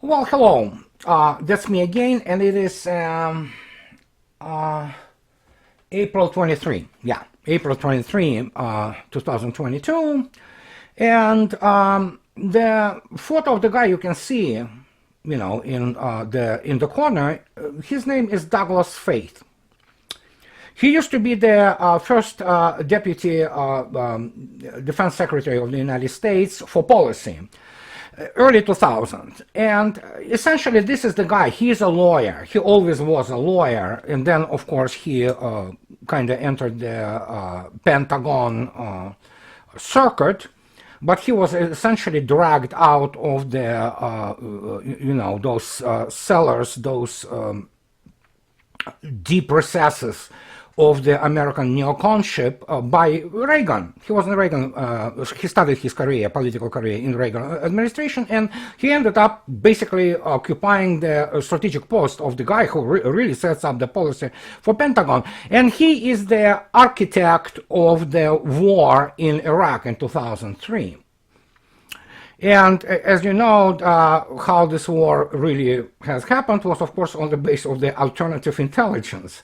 Well, hello. That's me again, and it is April 23. Yeah, April 23, 2022. And the photo of the guy you can see, in the corner, his name is Douglas Faith. He used to be the first deputy defense secretary of the United States for policy. Early 2000s, and essentially this is the guy. He is a lawyer. He always was a lawyer, and then of course he kind of entered the Pentagon circuit, but he was essentially dragged out of the those cellars, those deep recesses of the American neoconship by Reagan. He was in Reagan, he started his career, political career in Reagan administration, and he ended up basically occupying the strategic post of the guy who really sets up the policy for Pentagon. And he is the architect of the war in Iraq in 2003. And as you know, how this war really has happened was, of course, on the basis of the alternative intelligence.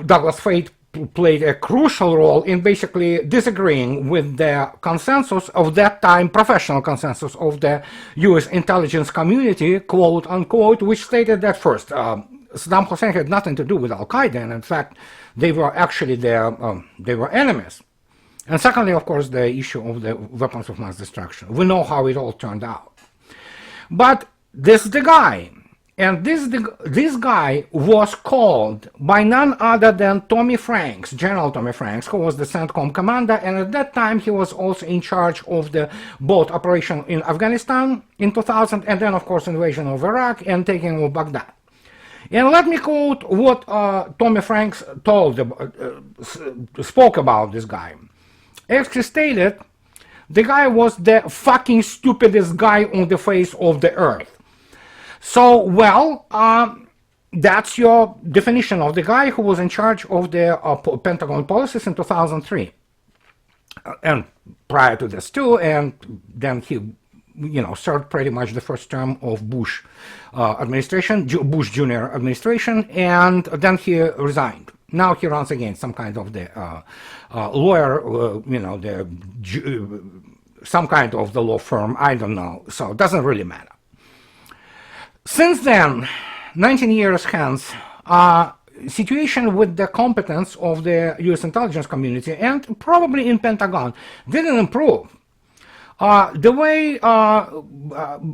Douglas Faith played a crucial role in basically disagreeing with the consensus of that time, professional consensus of the US intelligence community, quote unquote, which stated that first, Saddam Hussein had nothing to do with Al-Qaeda, and in fact, they were actually they were enemies. And secondly, of course, the issue of the weapons of mass destruction. We know how it all turned out. But this is the guy. And this guy was called by none other than Tommy Franks, General Tommy Franks, who was the CENTCOM commander, and at that time he was also in charge of the both operation in Afghanistan in 2000, and then of course invasion of Iraq and taking of Baghdad. And let me quote what Tommy Franks spoke about this guy. As he stated, the guy was the fucking stupidest guy on the face of the earth. So, well, that's your definition of the guy who was in charge of the Pentagon policies in 2003. And prior to this too, and then he, served pretty much the first term of Bush administration, Bush Jr. administration, and then he resigned. Now he runs against some kind of the lawyer, some kind of the law firm, I don't know, so it doesn't really matter. Since then, 19 years hence, situation with the competence of the US intelligence community and probably in Pentagon didn't improve. The way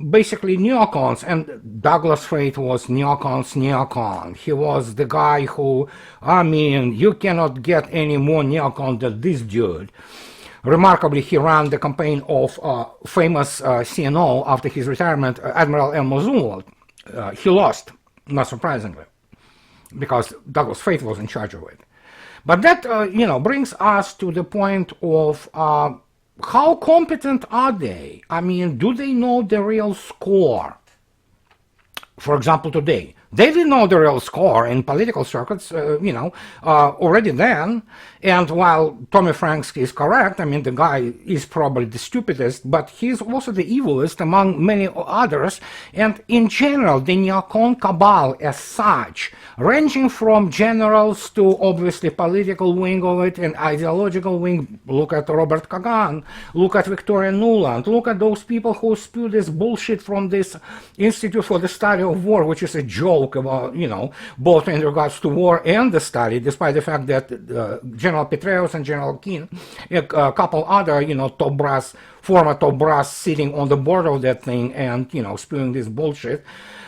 basically neocons, and Douglas Faith was neocons neocon. He was the guy who, you cannot get any more neocon than this dude. Remarkably, he ran the campaign of famous CNO after his retirement, Admiral El Mosul. He lost, not surprisingly, because Douglas Faith was in charge of it. But that, brings us to the point of how competent are they? Do they know the real score? For example, today, they didn't know the real score in political circuits, already then. And while Tommy Franks is correct, the guy is probably the stupidest, but he's also the evilest among many others. And in general, the neocon cabal as such, ranging from generals to obviously political wing of it and ideological wing. Look at Robert Kagan, look at Victoria Nuland, look at those people who spew this bullshit from this Institute for the Study of War, which is a joke about, both in regards to war and the study, despite the fact that General Petraeus and General Keane, a couple other, former top brass sitting on the board of that thing and, spewing this bullshit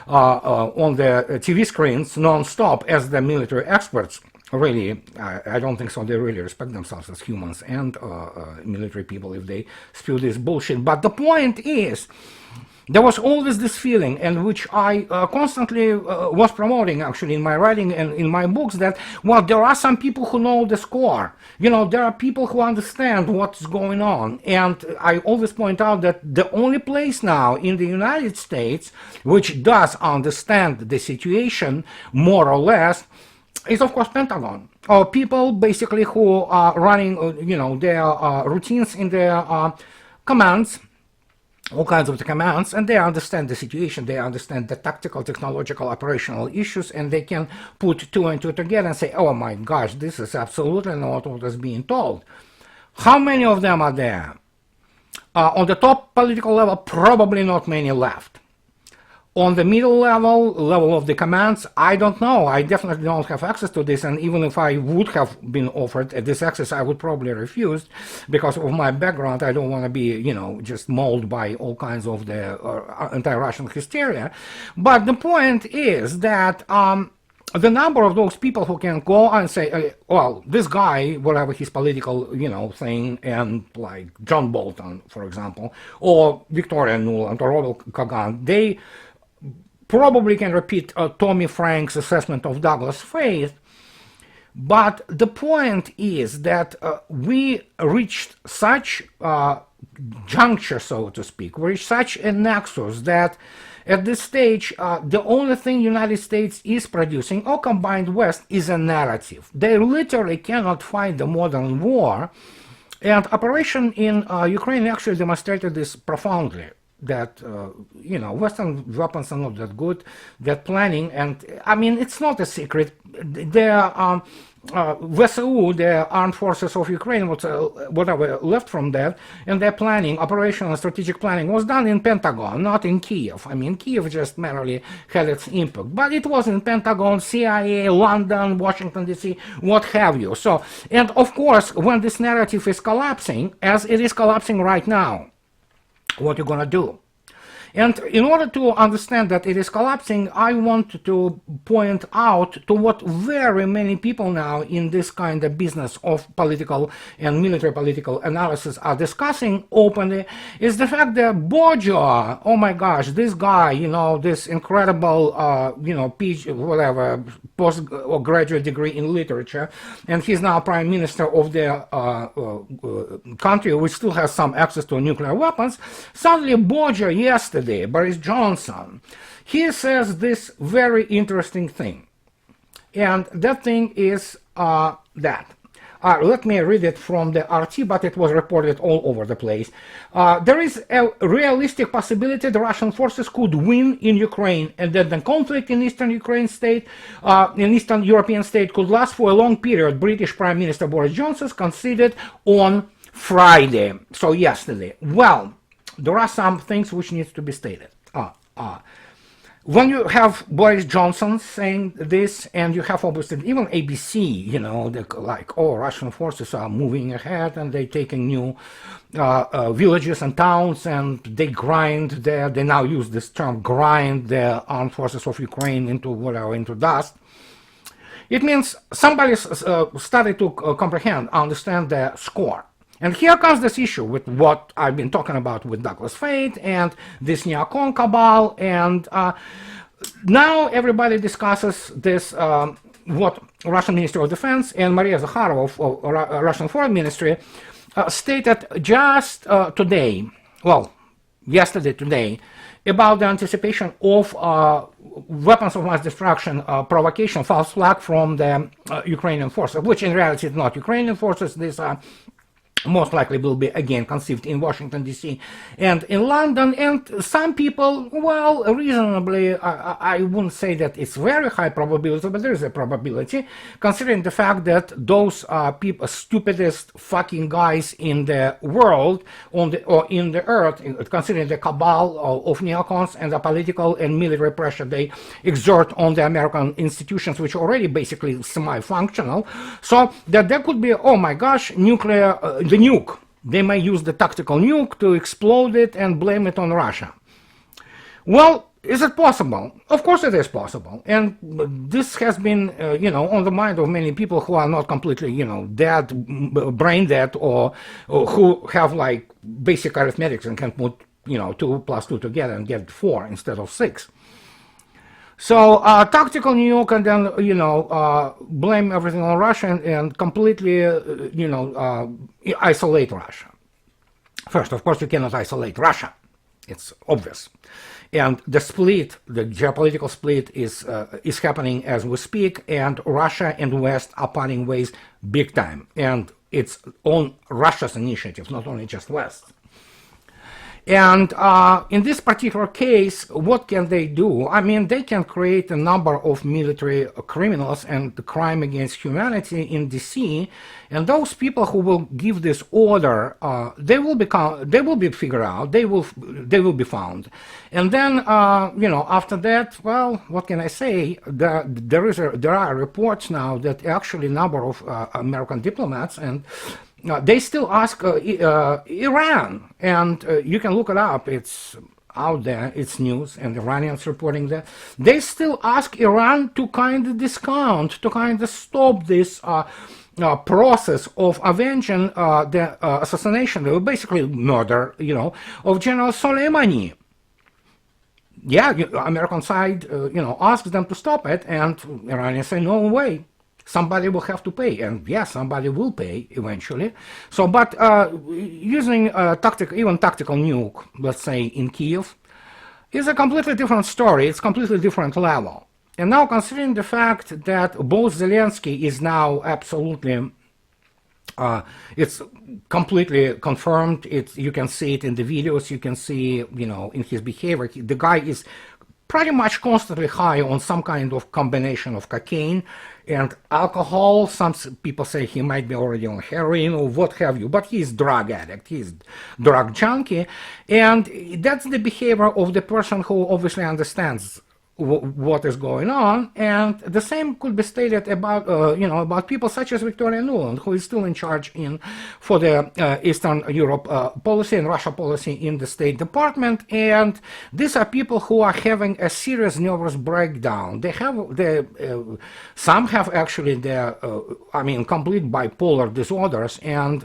on the TV screens non-stop as the military experts. Really, I don't think so. They really respect themselves as humans and military people if they spew this bullshit. But the point is, there was always this feeling, and which I constantly was promoting actually in my writing and in my books, that, well, there are some people who know the score. There are people who understand what's going on. And I always point out that the only place now in the United States which does understand the situation, more or less, is of course Pentagon. Or people basically who are running, their routines in their commands, all kinds of the commands, and they understand the situation, they understand the tactical, technological, operational issues, and they can put two and two together and say, oh my gosh, this is absolutely not what is being told. How many of them are there? On the top political level, probably not many left. On the middle level of the commands, I don't know. I definitely don't have access to this, and even if I would have been offered this access, I would probably refuse because of my background. I don't want to be, you know, just mauled by all kinds of the anti-Russian hysteria. But the point is that the number of those people who can go and say, well, this guy, whatever his political, you know, thing, and like John Bolton, for example, or Victoria Nuland or Robert Kagan, they probably can repeat Tommy Frank's assessment of Douglas Faith, but the point is that we reached such juncture, so to speak, we reached such a nexus that at this stage, the only thing the United States is producing, or combined West, is a narrative. They literally cannot fight the modern war, and operation in Ukraine actually demonstrated this profoundly. That, you know, Western weapons are not that good, that planning, and I mean, it's not a secret. Their VSU, the Armed Forces of Ukraine, whatever left from that, and their planning, operational and strategic planning, was done in Pentagon, not in Kiev. I mean, Kiev just merely had its impact, but it was in Pentagon, CIA, London, Washington, D.C., what have you. So, and of course, when this narrative is collapsing, as it is collapsing right now, what you're going to do. And in order to understand that it is collapsing, I want to point out to what very many people now in this kind of business of political and military political analysis are discussing openly, is the fact that Bojo, oh my gosh, this guy, you know, this incredible, you know, PhD, whatever, post or graduate degree in literature, and he's now prime minister of the country which still has some access to nuclear weapons. Suddenly Bojo yesterday, Boris Johnson, he says this very interesting thing, and that thing is that. Let me read it from the RT, but it was reported all over the place. There is a realistic possibility the Russian forces could win in Ukraine, and that the conflict in Eastern Ukraine state, in Eastern European state, could last for a long period. British Prime Minister Boris Johnson conceded on Friday, so yesterday. Well, there are some things which need to be stated. When you have Boris Johnson saying this, and you have obviously even ABC, you know, like, oh, Russian forces are moving ahead and they're taking new villages and towns, and they they now use this term, grind the armed forces of Ukraine into whatever, into dust. It means somebody started to comprehend, understand the score. And here comes this issue with what I've been talking about with Douglas Faith and this Neocon cabal, and now everybody discusses this, what Russian Ministry of Defense and Maria Zakharova of Russian Foreign Ministry stated just today, well, yesterday today, about the anticipation of weapons of mass destruction provocation, false flag from the Ukrainian forces, which in reality is not Ukrainian forces. These are most likely will be again conceived in Washington, D.C. and in London, and some people, well, reasonably, I wouldn't say that it's very high probability, but there is a probability, considering the fact that those people, stupidest fucking guys in the world, or in the earth, considering the cabal of neocons and the political and military pressure they exert on the American institutions, which are already basically semi-functional, so that there could be, oh my gosh, nuclear, the nuke. They may use the tactical nuke to explode it and blame it on Russia. Well, is it possible? Of course it is possible. And this has been, you know, on the mind of many people who are not completely, you know, dead, brain dead, or who have like basic arithmetics and can put, you know, 2 + 2 together and get 4 instead of 6. So tactical nuke, and then, you know, blame everything on Russia and completely, you know, isolate Russia. First, of course, you cannot isolate Russia. It's obvious. And the split, the geopolitical split is happening as we speak, and Russia and West are parting ways big time. And it's on Russia's initiative, not only just West. And in this particular case, what can they do? I mean, they can create a number of military criminals and crime against humanity in DC, and those people who will give this order, they will be figured out. They will be found, and then after that, well, what can I say? There are reports now that actually a number of American diplomats and they still ask Iran, and you can look it up. It's out there, it's news, and Iranians reporting that. They still ask Iran to kind of discount, to kind of stop this process of avenging the assassination, basically murder, of General Soleimani. Yeah, American side, asks them to stop it, and Iranians say, no way. Somebody will have to pay, and yes, somebody will pay eventually. So, but using even tactical nuke, let's say in Kiev, is a completely different story. It's completely different level. And now, considering the fact that both Zelensky is now absolutely, it's completely confirmed. You can see it in the videos. You can see, in his behavior. The guy is pretty much constantly high on some kind of combination of cocaine and alcohol. Some people say he might be already on heroin or what have you, but he's drug addict, he's drug junkie, and that's the behavior of the person who obviously understands what is going on. And the same could be stated about about people such as Victoria Nuland, who is still in charge for the Eastern Europe policy and Russia policy in the State Department. And these are people who are having a serious nervous breakdown. Some have actually complete bipolar disorders, and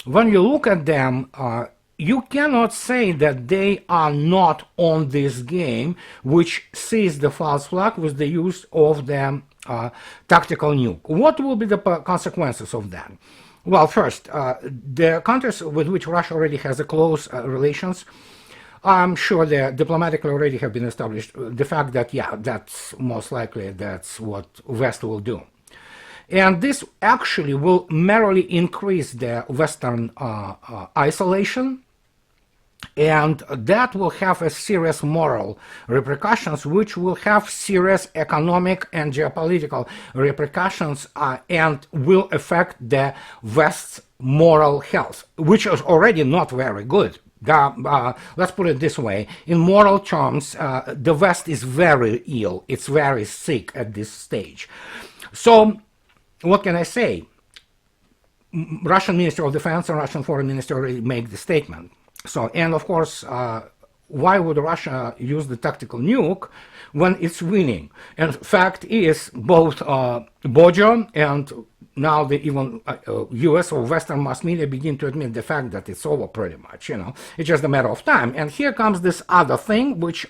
when you look at them, you cannot say that they are not on this game, which sees the false flag with the use of the tactical nuke. What will be the consequences of that? Well, first, the countries with which Russia already has a close relations, I'm sure they diplomatically already have been established. The fact that, that's most likely that's what West will do. And this actually will merely increase the Western isolation, and that will have a serious moral repercussions, which will have serious economic and geopolitical repercussions, and will affect the West's moral health, which is already not very good. Let's put it this way. In moral terms, the West is very ill. It's very sick at this stage. So, what can I say? Russian Minister of Defense and Russian Foreign Minister already make the statement. So, and of course, why would Russia use the tactical nuke when it's winning? And fact is, both Bojo and now the even US or Western mass media begin to admit the fact that it's over pretty much, It's just a matter of time. And here comes this other thing, which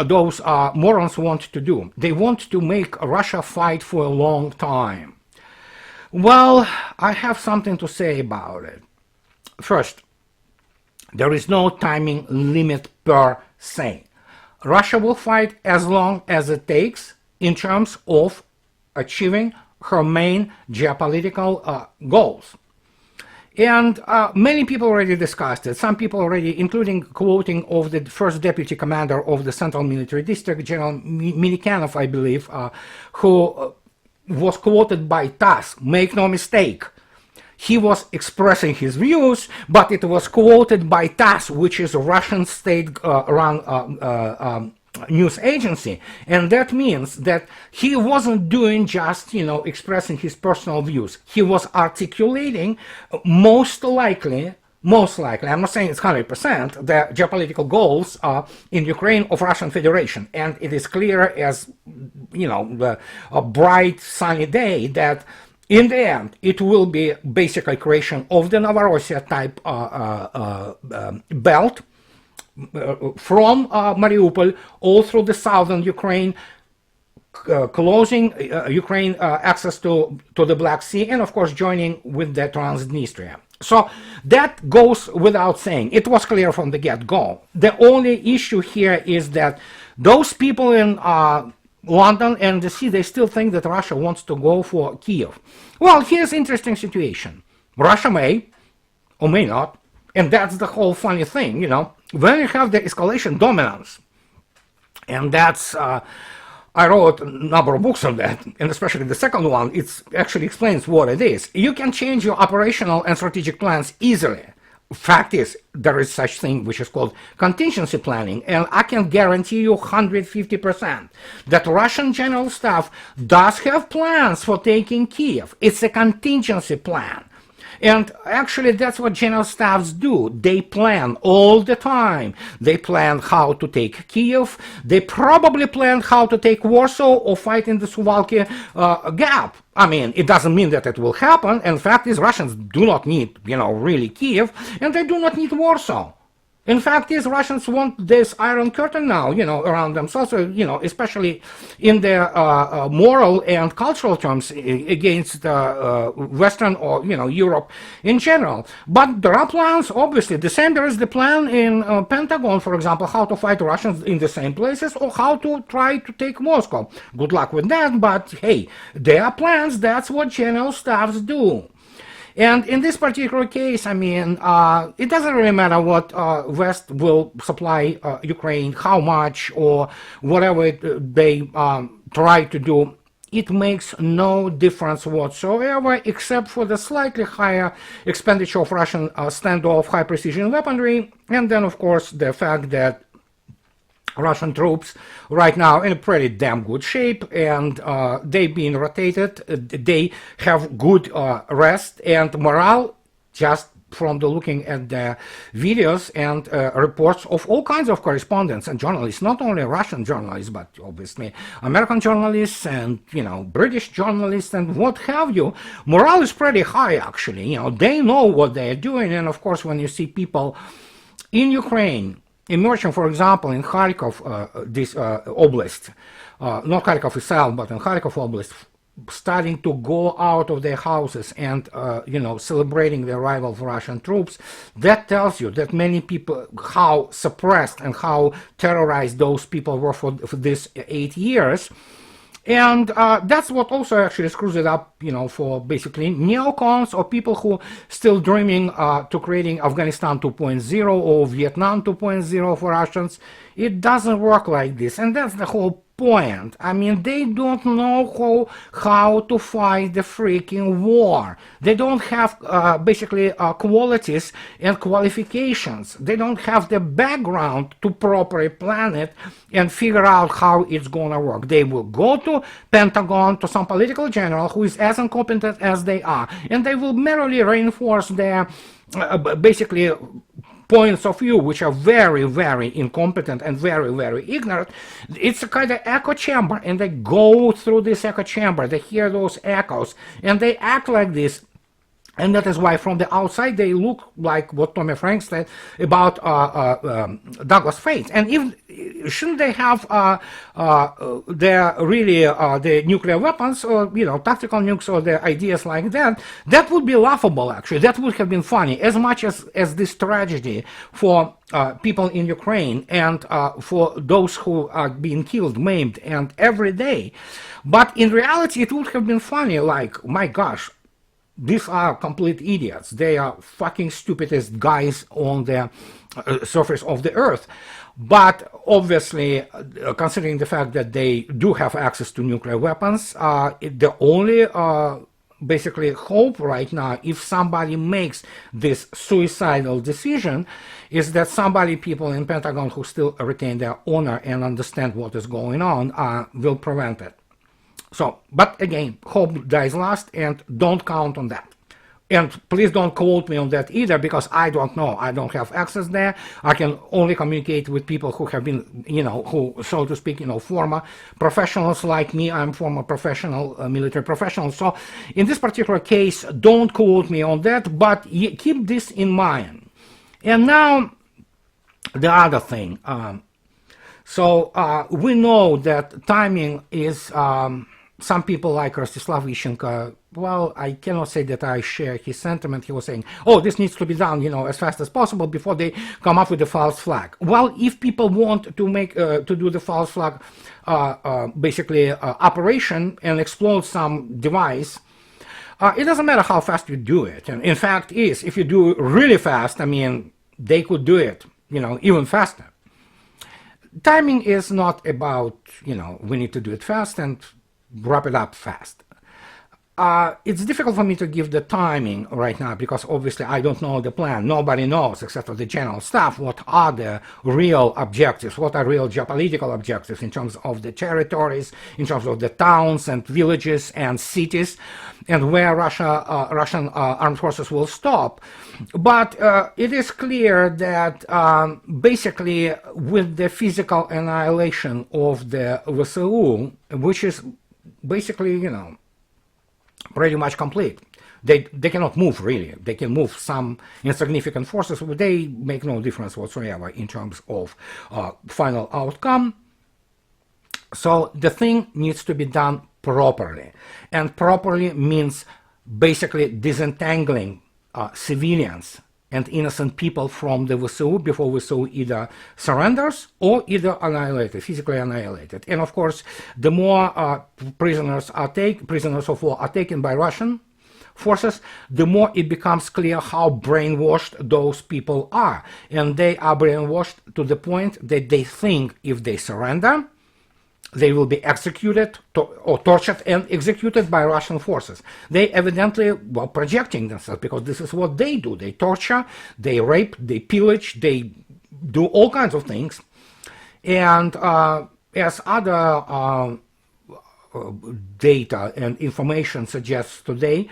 those morons want to do. They want to make Russia fight for a long time. Well, I have something to say about it. First, there is no timing limit per se. Russia will fight as long as it takes in terms of achieving her main geopolitical goals. And many people already discussed it. Some people already, including quoting of the first deputy commander of the Central Military District, General Minikanov, I believe, who was quoted by TASS. Make no mistake, he was expressing his views, but it was quoted by TASS, which is a Russian state-run news agency, and that means that he wasn't doing just, expressing his personal views. He was articulating most likely, I'm not saying it's 100%, the geopolitical goals in Ukraine of Russian Federation. And it is clear as, a bright sunny day that in the end, it will be basically creation of the Novorossiya type belt from Mariupol all through the southern Ukraine, closing Ukraine access to the Black Sea, and of course joining with the Transnistria. So that goes without saying. It was clear from the get-go. The only issue here is that those people in London and the sea, they still think that Russia wants to go for Kiev. Well, here's an interesting situation. Russia may or may not And that's the whole funny thing, you know, when you have the escalation dominance, and that's, I wrote a number of books on that, and especially the second one, it actually explains what it is. You can change your operational and strategic plans easily. Fact is, there is such thing which is called contingency planning, and I can guarantee you 150% that Russian general staff does have plans for taking Kiev. It's a contingency plan. And actually, that's what general staffs do. They plan all the time. They plan how to take Kiev. They probably plan how to take Warsaw or fight in the Suwalki Gap. I mean, it doesn't mean that it will happen. And fact is, Russians do not need, you know, really Kiev, and they do not need Warsaw. In fact, these Russians want this Iron Curtain now, you know, around themselves, you know, especially in their moral and cultural terms against Western or, you know, Europe in general. But there are plans, obviously. The same, there is the plan in Pentagon, for example, how to fight Russians in the same places or how to try to take Moscow. Good luck with that, but hey, there are plans. That's what general staffs do. And in this particular case, I mean, it doesn't really matter what West will supply Ukraine, how much, or whatever they try to do. It makes no difference whatsoever, except for the slightly higher expenditure of Russian standoff high-precision weaponry, and then, of course, the fact that Russian troops right now in a pretty damn good shape, and they've been rotated. They have good rest and morale, just from the looking at the videos and reports of all kinds of correspondents and journalists, not only Russian journalists, but obviously American journalists and, you know, British journalists and what have you. Morale is pretty high, actually. You know, they know what they're doing, and of course, when you see people in Ukraine emerging, for example, in Kharkov, this oblast, not Kharkov itself, but in Kharkov oblast, starting to go out of their houses and, you know, celebrating the arrival of Russian troops, that tells you that many people, how suppressed and how terrorized those people were for these 8 years. And that's what also actually screws it up, you know, for basically neocons or people who still dreaming to creating Afghanistan 2.0 or Vietnam 2.0 for Russians. It doesn't work like this, and that's the whole point. I mean, they don't know how to fight the freaking war. They don't have basically qualities and qualifications. They don't have the background to properly plan it and figure out how it's gonna work. They will go to Pentagon, to some political general who is as incompetent as they are, and they will merely reinforce their basically points of view which are very, very incompetent and very, very ignorant. It's a kind of echo chamber, and they go through this echo chamber, they hear those echoes, and they act like this. And that is why from the outside they look like what Tommy Franks said about Douglas Fates. And if shouldn't they have the nuclear weapons or, you know, tactical nukes or the ideas like that? That would be laughable, actually. That would have been funny, as much as this tragedy for people in Ukraine and for those who are being killed, maimed, and every day. But in reality, it would have been funny, like, my gosh, these are complete idiots. They are fucking stupidest guys on the surface of the earth. But obviously, considering the fact that they do have access to nuclear weapons, the only basically hope right now, if somebody makes this suicidal decision, is that people in Pentagon who still retain their honor and understand what is going on will prevent it. So, but again, hope dies last, and don't count on that. And please don't quote me on that either, because I don't know. I don't have access there. I can only communicate with people who have been, you know, who, so to speak, you know, former professionals like me. I'm former professional, military professional. So in this particular case, don't quote me on that, but keep this in mind. And now, the other thing. We know that timing is... some people like Rostislav Ishchenko, well, I cannot say that I share his sentiment. He was saying, oh, this needs to be done, you know, as fast as possible before they come up with the false flag. Well, if people want to make, to do the false flag, basically operation and explode some device, It doesn't matter how fast you do it. And in fact, if you do it really fast, I mean, they could do it, even faster. Timing is not about, we need to do it fast and wrap it up fast. It's difficult for me to give the timing right now because obviously I don't know the plan. Nobody knows except for the general staff what are the real objectives, what are real geopolitical objectives in terms of the territories, in terms of the towns and villages and cities, and where Russian armed forces will stop. But it is clear that basically with the physical annihilation of the VSU, which is basically, pretty much complete. They cannot move really. They can move some insignificant forces, but they make no difference whatsoever in terms of final outcome. So the thing needs to be done properly. And properly means basically disentangling civilians and innocent people from the VSU before VSU either surrenders or either annihilated, physically annihilated. And of course, the more prisoners of war are taken by Russian forces, the more it becomes clear how brainwashed those people are. And they are brainwashed to the point that they think if they surrender, they will be executed or tortured and executed by Russian forces. They evidently were projecting themselves because this is what they do. They torture, they rape, they pillage, they do all kinds of things. And as other data and information suggests today,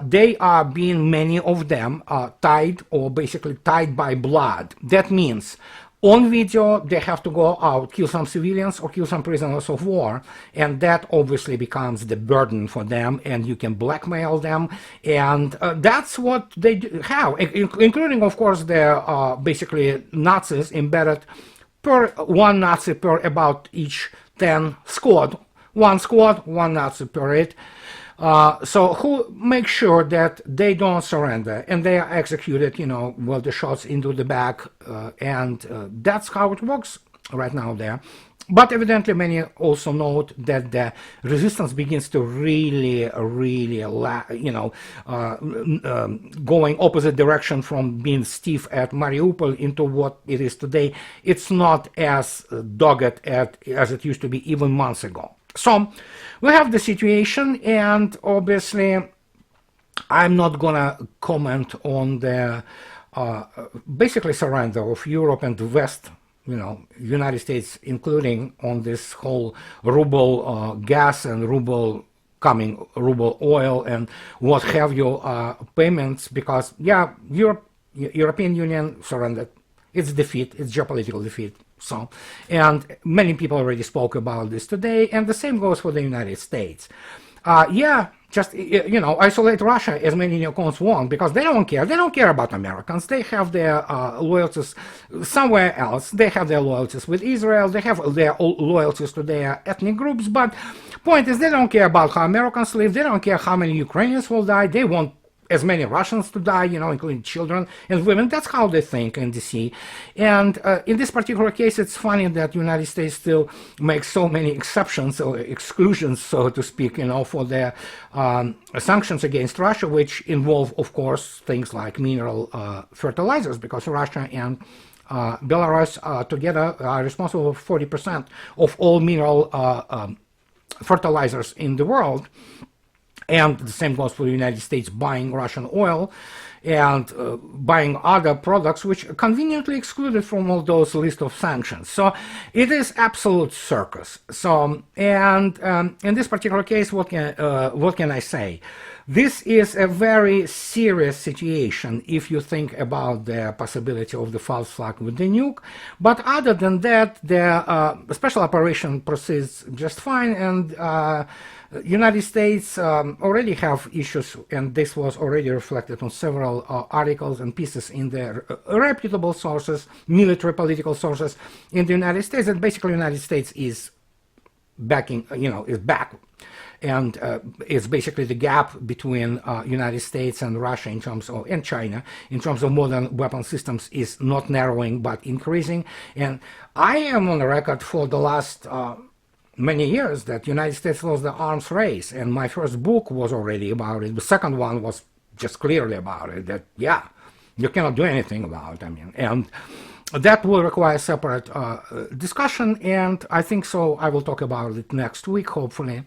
they are being, many of them, tied or basically tied by blood. That means on video, they have to go out, kill some civilians or kill some prisoners of war, and that obviously becomes the burden for them, and you can blackmail them, and that's what they have, including, of course, the basically Nazis embedded per one Nazi per about each 10 squad. One squad, one Nazi per it. So who make sure that they don't surrender and they are executed, with the shots into the back, and that's how it works right now there. But evidently many also note that the resistance begins to really, going opposite direction from being stiff at Mariupol into what it is today. It's not as dogged as it used to be even months ago. So we have the situation, and obviously I'm not gonna comment on the basically surrender of Europe and the West, United States, including on this whole ruble gas and ruble oil and what have you payments, because European Union surrendered. It's defeat, it's geopolitical defeat. So, and many people already spoke about this today, and the same goes for the United States. Just, isolate Russia as many neocons want, because they don't care. They don't care about Americans. They have their loyalties somewhere else. They have their loyalties with Israel. They have their loyalties to their ethnic groups. But point is, they don't care about how Americans live. They don't care how many Ukrainians will die. They want as many Russians to die, including children and women. That's how they think in DC. And in this particular case, it's funny that the United States still makes so many exceptions or exclusions, so to speak, for their sanctions against Russia, which involve, of course, things like mineral fertilizers, because Russia and Belarus together are responsible for 40% of all mineral fertilizers in the world. And the same goes for the United States buying Russian oil and buying other products which are conveniently excluded from all those list of sanctions. So it is absolute circus. So, and in this particular case, what can I say? This is a very serious situation if you think about the possibility of the false flag with the nuke. But other than that, the special operation proceeds just fine, and United States already have issues, and this was already reflected on several articles and pieces in the reputable sources, military political sources in the United States, and basically the United States is backing, is back. And it's basically the gap between United States and Russia in terms of, and China in terms of modern weapon systems is not narrowing but increasing. And I am on the record for the last many years that United States lost the arms race, and my first book was already about it. The second one was just clearly about it, that, yeah, you cannot do anything about it. I mean, and that will require separate discussion, and I think so I will talk about it next week, hopefully.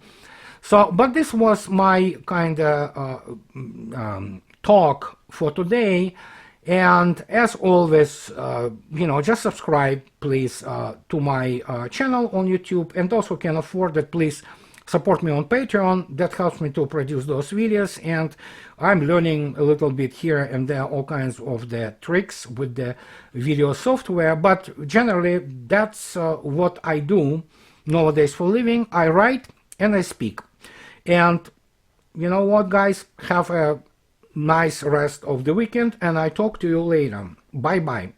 So, but this was my kind of talk for today. And as always, just subscribe, please, to my channel on YouTube, and also can afford it, please support me on Patreon. That helps me to produce those videos, and I'm learning a little bit here and there all kinds of the tricks with the video software, but generally that's what I do nowadays for a living. I write and I speak. And you know what, guys, have a nice rest of the weekend, and I talk to you later. Bye bye.